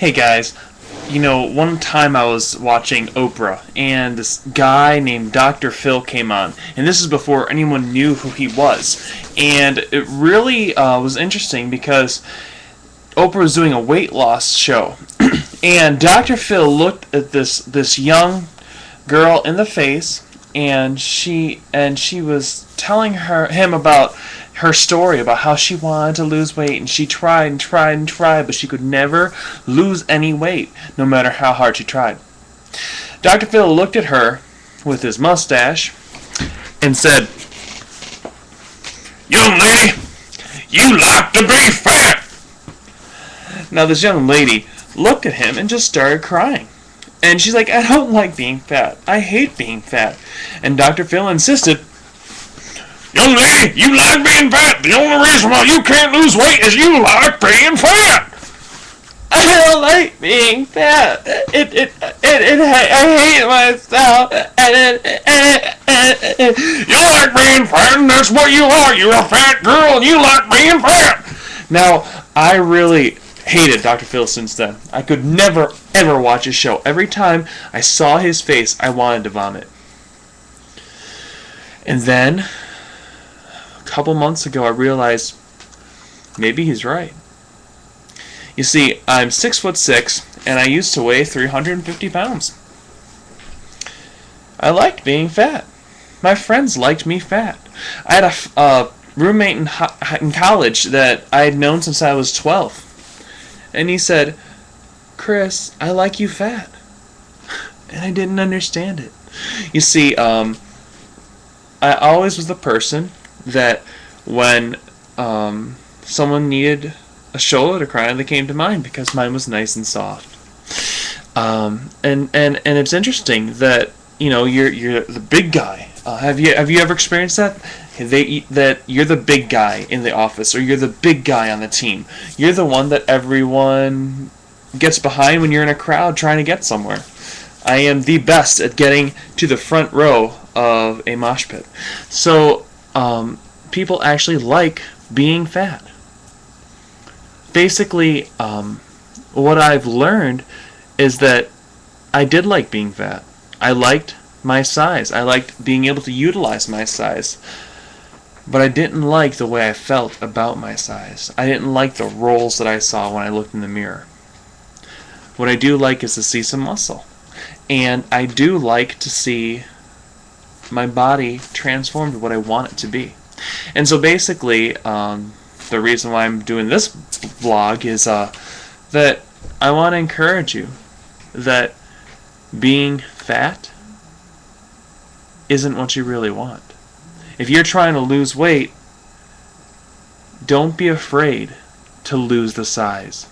Hey guys, one time I was watching Oprah, and this guy named Dr. Phil came on, and this is before anyone knew who he was. And it really was interesting because Oprah was doing a weight loss show, and Dr. Phil looked at this young girl in the face, and she was telling him about her story about how she wanted to lose weight, and she tried and tried and tried, but she could never lose any weight, no matter how hard she tried. Dr. Phil looked at her with his mustache and said, "Young lady, you like to be fat." Now this young lady looked at him and just started crying. And she's like, "I don't like being fat. I hate being fat." And Dr. Phil insisted, "Young lady, you like being fat. The only reason why you can't lose weight is you like being fat." "I don't like being fat. I hate myself. You like being fat, and that's what you are. You're a fat girl, and you like being fat. Now, I really hated Dr. Phil since then. I could never, ever watch his show. Every time I saw his face, I wanted to vomit. And then, a couple months ago, I realized maybe he's right. You see, I'm 6'6", and I used to weigh 350 pounds. I liked being fat. My friends liked me fat. I had a roommate in college that I had known since I was 12. And he said, "Chris, I like you fat." And I didn't understand it. You see, I always was the person that when someone needed a shoulder to cry on, they came to mine because mine was nice and soft. And it's interesting that you're the big guy. Have you ever experienced that? That you're the big guy in the office, or you're the big guy on the team. You're the one that everyone gets behind when you're in a crowd trying to get somewhere. I am the best at getting to the front row of a mosh pit. So people actually like being fat. Basically, what I've learned is that I did like being fat. I liked my size. I liked being able to utilize my size. But I didn't like the way I felt about my size. I didn't like the rolls that I saw when I looked in the mirror. What I do like is to see some muscle. And I do like to see my body transformed to what I want it to be. And so basically, the reason why I'm doing this vlog is that I want to encourage you that being fat isn't what you really want. If you're trying to lose weight, don't be afraid to lose the size.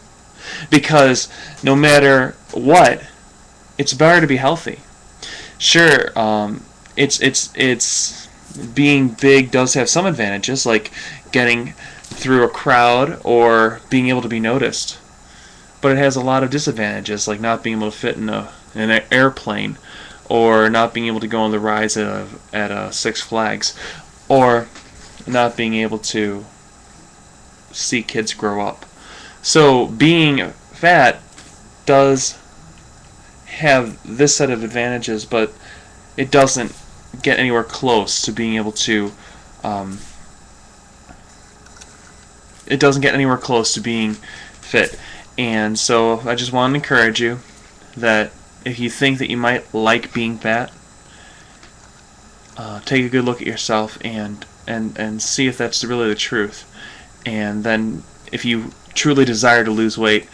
Because no matter what, it's better to be healthy. Sure, it's being big does have some advantages, like getting through a crowd or being able to be noticed. But it has a lot of disadvantages, like not being able to fit in an airplane, or not being able to go on the rides at Six Flags, or not being able to see kids grow up. So being fat does have this set of advantages, but it doesn't get anywhere close to being able to it doesn't get anywhere close to being fit. And so I just want to encourage you that if you think that you might like being fat, take a good look at yourself and see if that's really the truth. And then if you truly desire to lose weight,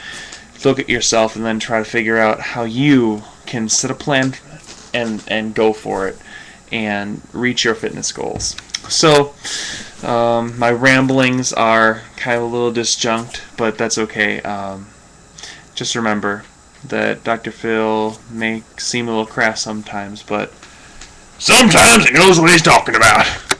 look at yourself and then try to figure out how you can set a plan and go for it and reach your fitness goals. So my ramblings are kind of a little disjunct, but that's okay. Just remember that Dr. Phil may seem a little crass sometimes, but Sometimes he knows what he's talking about.